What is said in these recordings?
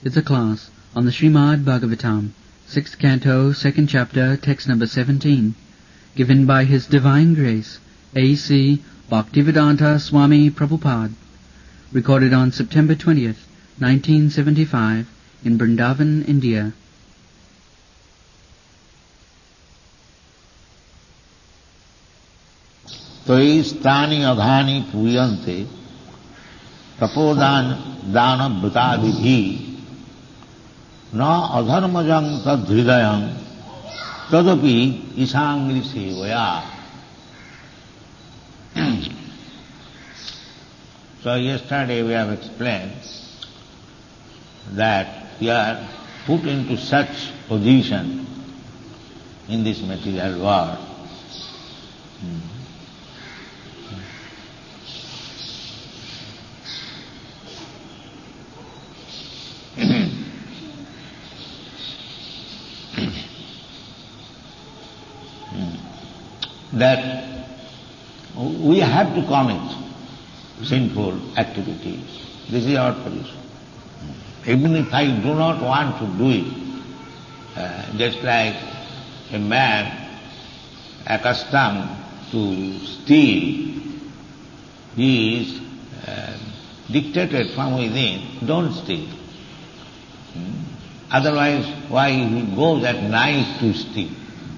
It's a class on the Srimad Bhagavatam, 6th Canto, 2nd Chapter, text number 17, given by His Divine Grace, A.C. Bhaktivedanta Swami Prabhupada, recorded on September 20th, 1975, in Vrindaban, India. Toi stani adhani puyante tapodan dana vrtadibhi na adharmajam tad hridayam tadapi isangri sevaya. So yesterday we have explained that we are put into such position in this material world that we have to commit sinful activities. This is our position. Even if I do not want to do it, just like a man accustomed to steal, he is dictated from within, don't steal. Otherwise, why he goes at night to steal?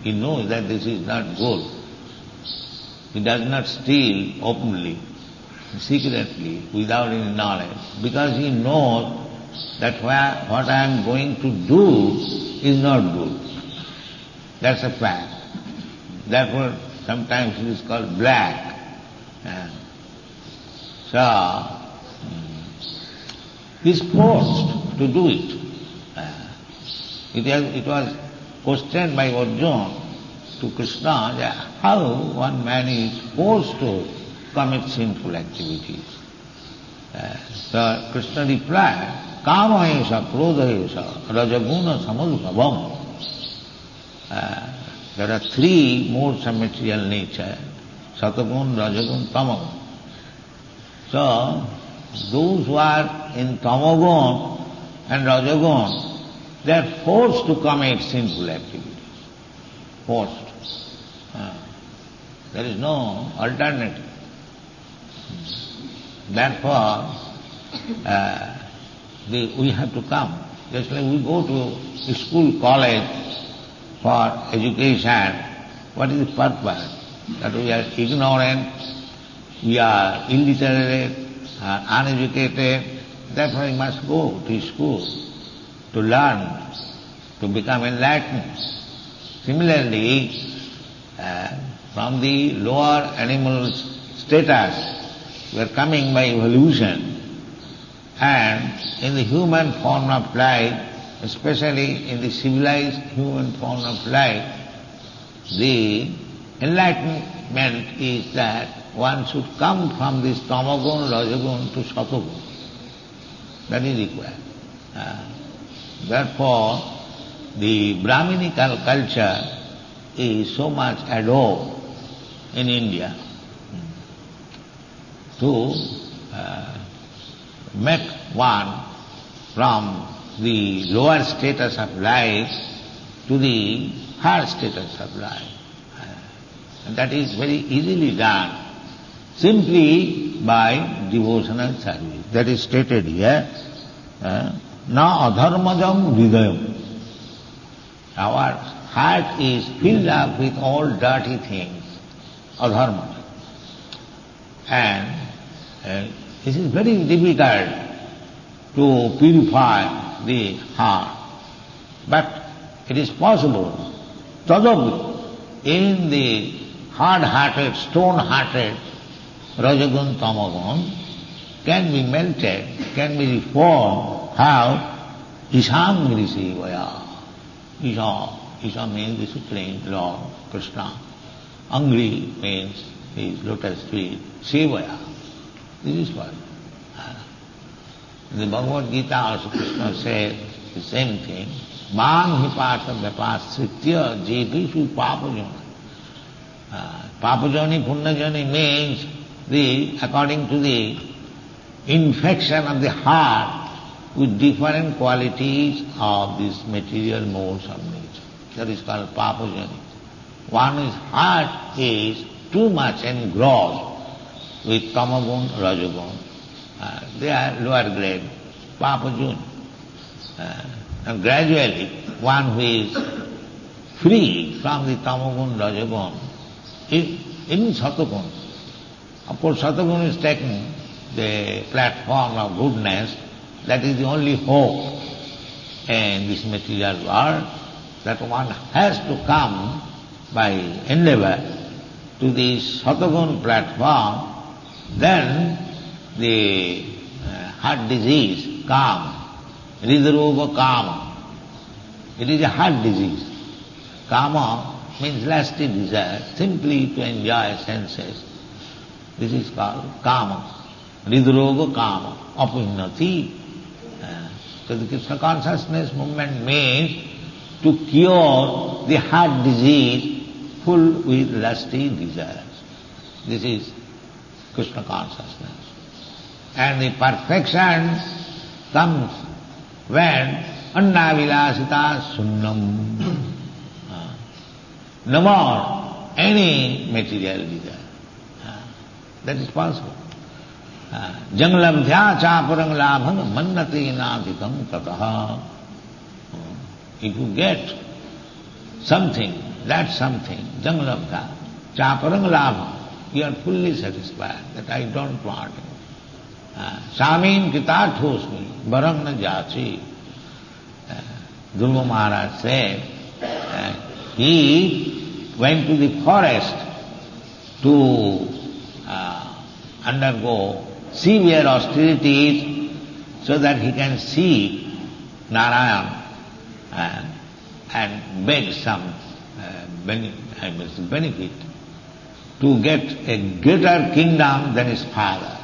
He knows that this is not good. He does not steal openly, secretly, without any knowledge, because he knows that what I am going to do is not good. That's a fact. Therefore, sometimes it is called black. So, he is forced to do it. It was questioned by Arjuna to Krishna that how one man is forced to commit sinful activities. So Krishna replied, Kama-esha, Krodha-esha, Rajaguna Samudbhavam. There are three modes of material nature, Satagun, Rajagun, Tamagun. So those who are in Tamagun and Rajagun, they are forced to commit sinful activities. Forced. There is no alternative. Therefore, we have to come. Just like we go to school, college for education, what is the purpose? That we are ignorant, we are illiterate, uneducated, therefore we must go to school to learn, to become enlightened. Similarly, from the lower animal status, we are coming by evolution, and in the human form of life, especially in the civilized human form of life, the enlightenment is that one should come from this tamagun, rajagun to satagun. That is required. Therefore, the Brahminical culture is so much adored in India to make one from the lower status of life to the higher status of life. And that is very easily done simply by devotional service. That is stated here. Na adharmajam hridayam. Our heart is filled up with all dirty things, adharma. And it is very difficult to purify the heart. But it is possible. Tadapi, in the hard-hearted, stone-hearted Rajagun, Tamagun, can be melted, can be reformed. How? Isangri sevaya. Isha means the Supreme Lord, Krishna. Angri means his lotus feet. Sevaya. This is what. In the Bhagavad Gita also Krishna said the same thing. Mam hi pata vyapasritya jepishu papajana. Papajani, punnajani means according to the infection of the heart, with different qualities of these material modes of nature. That is called papajani. One heart is too much engrossed with tamagun, rajagun. They are lower grade, papajani. And gradually, one who is free from the tamagun, rajagun, in satagun. Of course, satagun is taking the platform of goodness. That is the only hope in this material world, that one has to come by endeavor to the satagun platform, then the heart disease, kama, hridaroga kama. It is a heart disease. Kama means lusty desire, simply to enjoy senses. This is called kama. Hridaroga kama, apunnati. So the Krishna consciousness movement means to cure the heart disease full with lusty desires. This is Krishna consciousness. And the perfection comes when annavilasita sunnam. No more any material desire. That is possible. Janglabdhya chaparang labham mannati nadhikam tataha. If you get something, that's something, janglabdha, chaparang labham, you are fully satisfied that I don't want it. Samin kitatosmi, barang na jachi. Dhruva Maharaj said, he went to the forest to undergo severe austerities so that he can see Narayan and beg some benefit to get a greater kingdom than his father.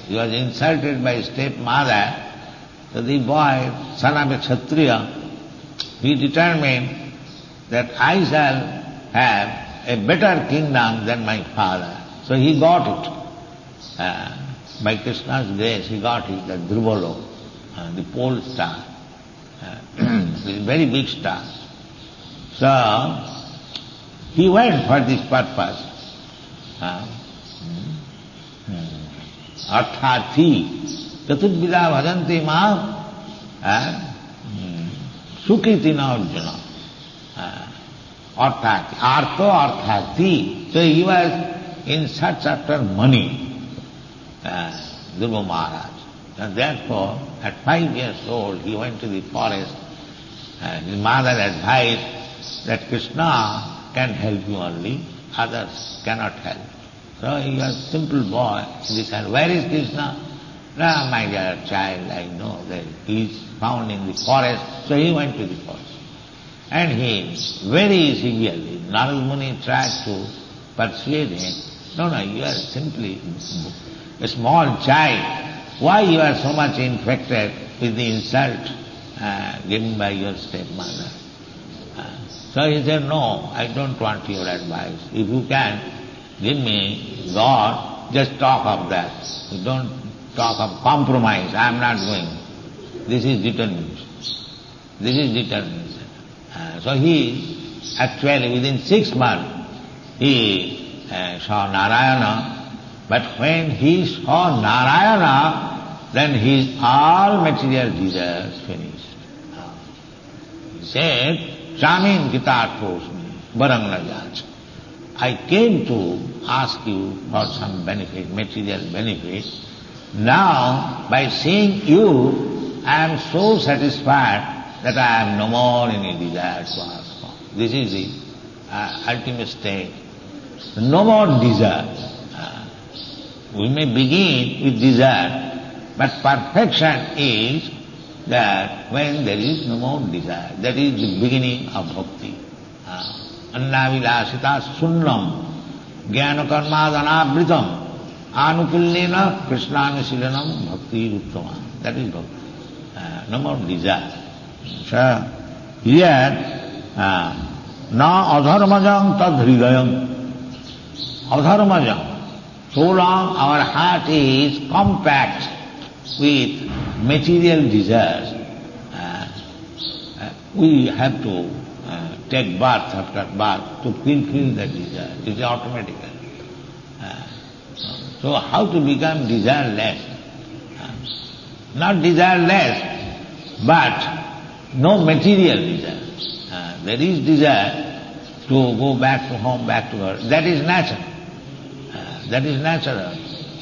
He was insulted by his stepmother, so the boy, son of a Kshatriya, he determined that I shall have a better kingdom than my father. So he got it. By Krishna's grace, he got it, the Dhruvalo, the pole star, the very big star. So he went for this purpose. Arthati, Chatudvida bhajanti maam, Sukriti na Arjuna. Arthati, Artho Arthati. So he was in search after money. Dhruva Maharaj. And therefore, at 5 years old, he went to the forest. His mother advised that Krishna can help you only, others cannot help. So he was a simple boy. He said, where is Krishna? No, my dear child, I know that he is found in the forest. So he went to the forest. And he very severely, Narad Muni tried to persuade him, no, you are simply a small child. Why you are so much infected with the insult given by your stepmother? So he said, no, I don't want your advice. If you can give me God, just talk of that. You don't talk of compromise. I am not going. This is determination. This is determination. So he, actually within 6 months, he saw Narayana. But when he saw Narayana, then his all material desires finished. He said, Shamin Gitarthosmi, Baranglajacha. I came to ask you for some benefit, material benefit. Now, by seeing you, I am so satisfied that I have no more any desire to ask for. This is the ultimate state. No more desire. We may begin with desire, but perfection is that when there is no more desire. That is the beginning of bhakti. Annavilasita sunnam, jnana karmadanabritam, anukullena krishnanasilanam bhakti uttama. That is bhakti. No more desire. So, here, na adharmajam tad hridayam. Adharmajam. So long our heart is compact with material desires, we have to take birth after birth to fulfill that desire. It is automatic. So how to become desireless? Not desireless, but no material desire. There is desire to go back to home, back to her. That is natural. That is natural.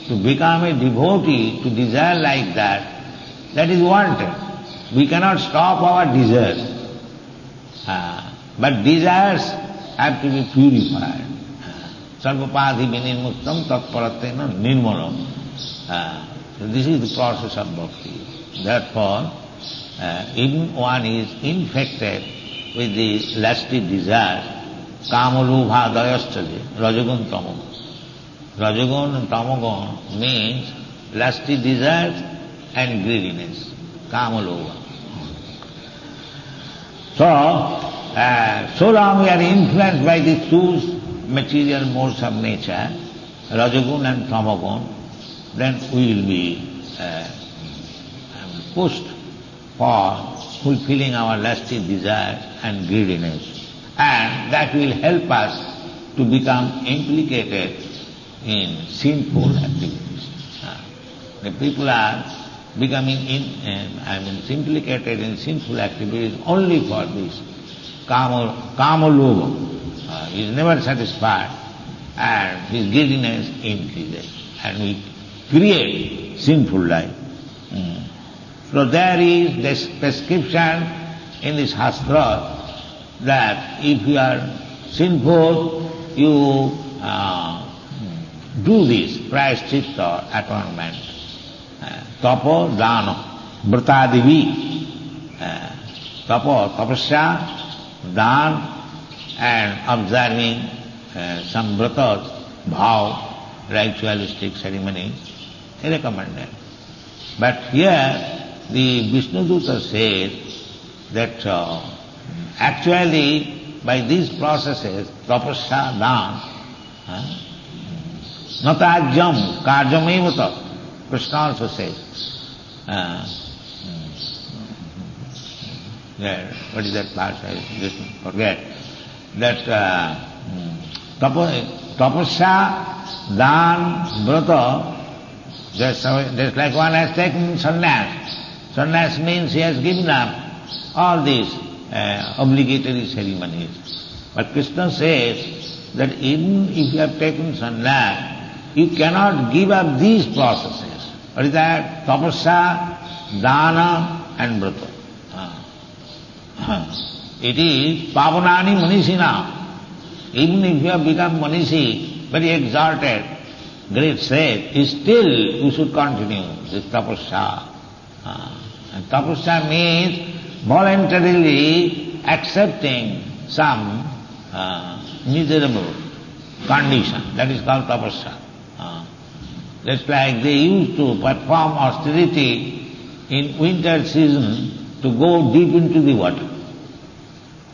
To become a devotee, to desire like that is wanted. We cannot stop our desires. But desires have to be purified. Sarvapadhi vinirmuktam tatparatena nirmalam. So this is the process of bhakti. Therefore, even one is infected with the lusty desires, kamalubha dayaschaje, rajagun tamagun. Rajagun and tamagun means lusty desires and greediness, kamalubha. So long we are influenced by these two material modes of nature, rajagun and tamagun, then we will be pushed for fulfilling our lusty desires and greediness. And that will help us to become implicated in sinful activities. The people are becoming implicated in sinful activities only for this. Kamalubha is never satisfied and his greediness increases and we create sinful life. So there is this prescription in this Shastra that if you are sinful, you do this prayaschitta atonement. Tapo, dana, vrtadivi. Tapo, tapasya, dan, and observing some vratas, vow, ritualistic ceremonies, recommended. But here the Vishnudutta says that actually by these processes, tapasya, dan, natajyam, karjamevata, Krishna also says, what is that part? I just forget. That tapasya, dan, vrata, just like one has taken sannyas. Sannyas means he has given up all these obligatory ceremonies. But Krishna says that even if you have taken sannyas, you cannot give up these processes. What is that? Tapasya, dana and vrata. It is pavanani manishina. Even if you have become manishi, very exalted, great sage, still you should continue this tapasya. And tapasya means voluntarily accepting some miserable condition. That is called tapasya. Just like they used to perform austerity in winter season to go deep into the water.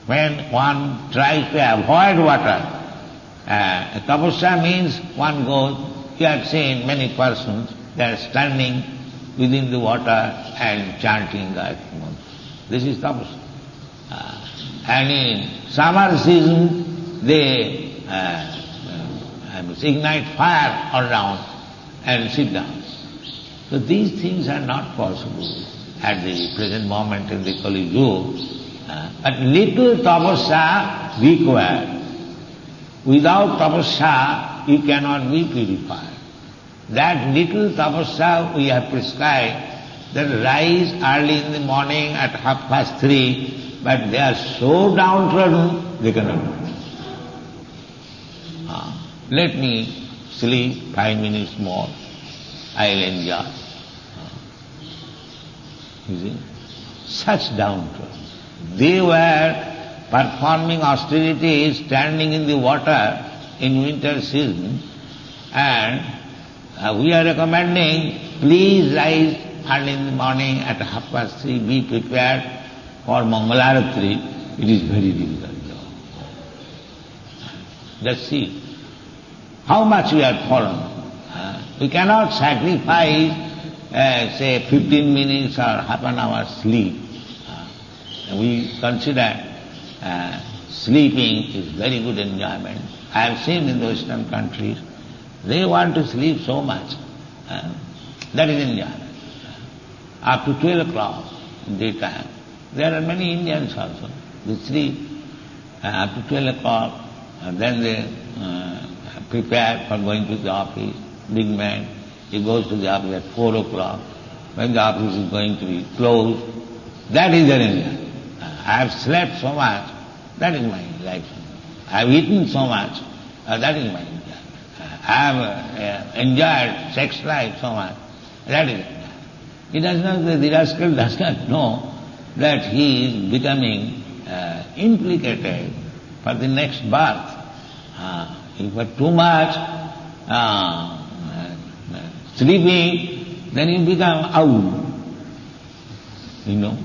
When one tries to avoid water, tapasya means one goes, you have seen many persons, they are standing within the water and chanting Gayatri Mantra. This is tapasya. And in summer season, they ignite fire all around and sit down. So these things are not possible at the present moment in the Kali Yuga. But little tapasya required. Without tapasya, you cannot be purified. That little tapasya we have prescribed, that rise early in the morning at 3:30, but they are so downtrodden, they cannot do it. Let me sleep 5 minutes more, I will enjoy. You see? Such downtrodden. They were performing austerities, standing in the water in winter season, and we are recommending, please rise early in the morning at 3:30, be prepared for Mangalaratri. It is very difficult. Just see how much we are fallen. We cannot sacrifice say 15 minutes or half an hour sleep. We consider sleeping is very good enjoyment. I have seen in the Western countries, they want to sleep so much. That is enjoyment. Up to 12 o'clock in daytime. There are many Indians also. They sleep up to 12 o'clock, and then they prepare for going to the office. Big man, he goes to the office at 4 o'clock, when the office is going to be closed. That is their enjoyment. I have slept so much, that is my life. I have eaten so much, that is my enjoyment. I have enjoyed sex life so much, that is enjoyment. He does not, the rascal does not know that he is becoming implicated for the next birth. If for too much sleeping, then you become owl. You know.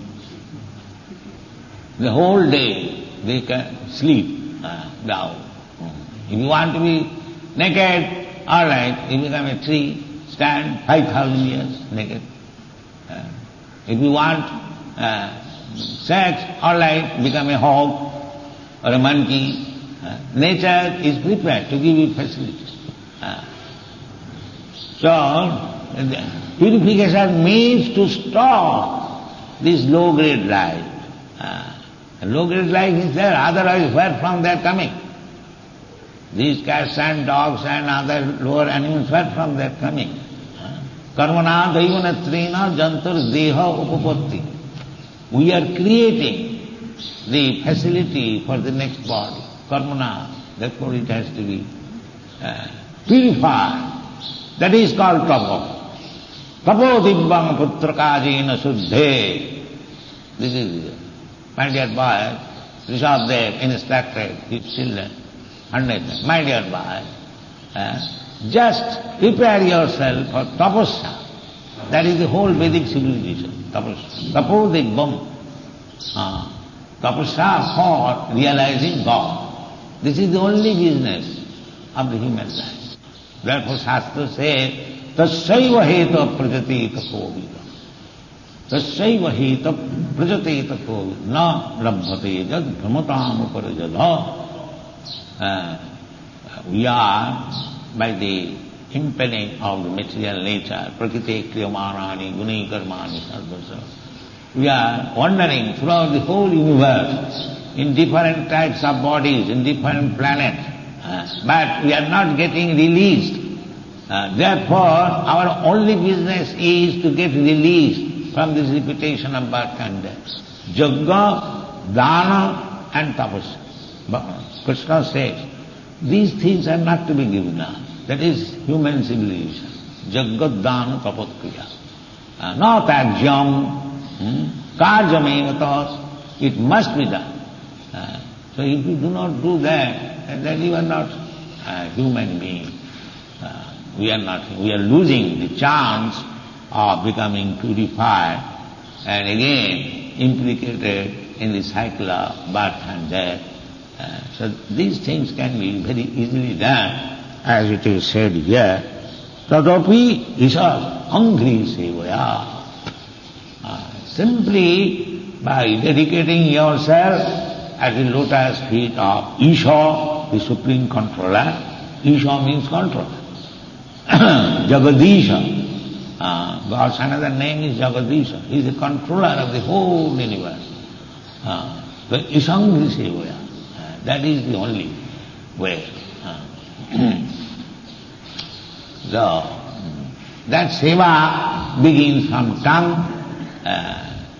The whole day they can sleep the owl. If you want to be naked, all right, you become a tree, stand 5,000 years naked. If you want sex, all right, become a hog or a monkey. Nature is prepared to give you facilities. So, purification means to stop this low-grade life. Low-grade life is there, otherwise where from they are coming? These cats and dogs and other lower animals, where from they are coming? Karmana daivanatrina jantar deha upapatti. We are creating the facility for the next body. Karmana, therefore it has to be purified. That is called tapo. Tapo dibbang putrakajina suddhe. This is, my dear boy, Rishabdev instructed his children, 100 times. My dear boy, just prepare yourself for tapasya. That is the whole Vedic civilization, tapasya. Tapo dibbam. Tapasya for realizing God. This is the only business of the human life. Therefore Shastra says, Tasyaiva heta prajati tapo vida. Tasyaiva heta prajati tapo vida. Na labhate jad brahmatam uparajadha. We are, by the impelling of the material nature, prakriti kriyamanani gunai karmani sarvasa, we are wandering throughout the whole universe in different types of bodies, in different planets, but we are not getting released. Therefore, our only business is to get released from this repetition of birth and death. Yajna, dana and tapasya. Krishna says, these things are not to be given up. That is human civilization. Jagat dana tapakriya. No tajyam, karjameva. It must be done. So if you do not do that, then you are not a human being. We are losing the chance of becoming purified and again implicated in the cycle of birth and death. So these things can be very easily done, as it is said here. Tadapi isa angri sevaya. Simply by dedicating yourself at the lotus feet of Isha, the supreme controller. Isha means controller. Jagadisha. God's another name is Jagadisha. He is the controller of the whole universe. The Isangri Sevaya. That is the only way. So, that seva begins from tongue.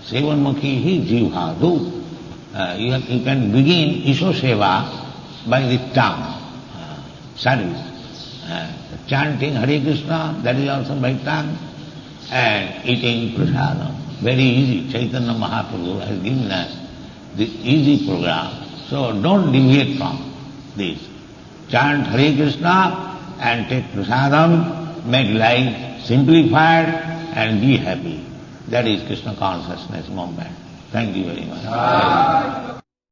Sevanmukhi hi jivhadu. You can begin Isha seva by the tongue. Service. Chanting Hare Krishna, that is also by tongue. And eating prasadam. Very easy. Chaitanya Mahaprabhu has given us the easy program. So don't deviate from this. Chant Hare Krishna and take prasadam, make life simplified and be happy. That is Krishna consciousness movement. Thank you very much.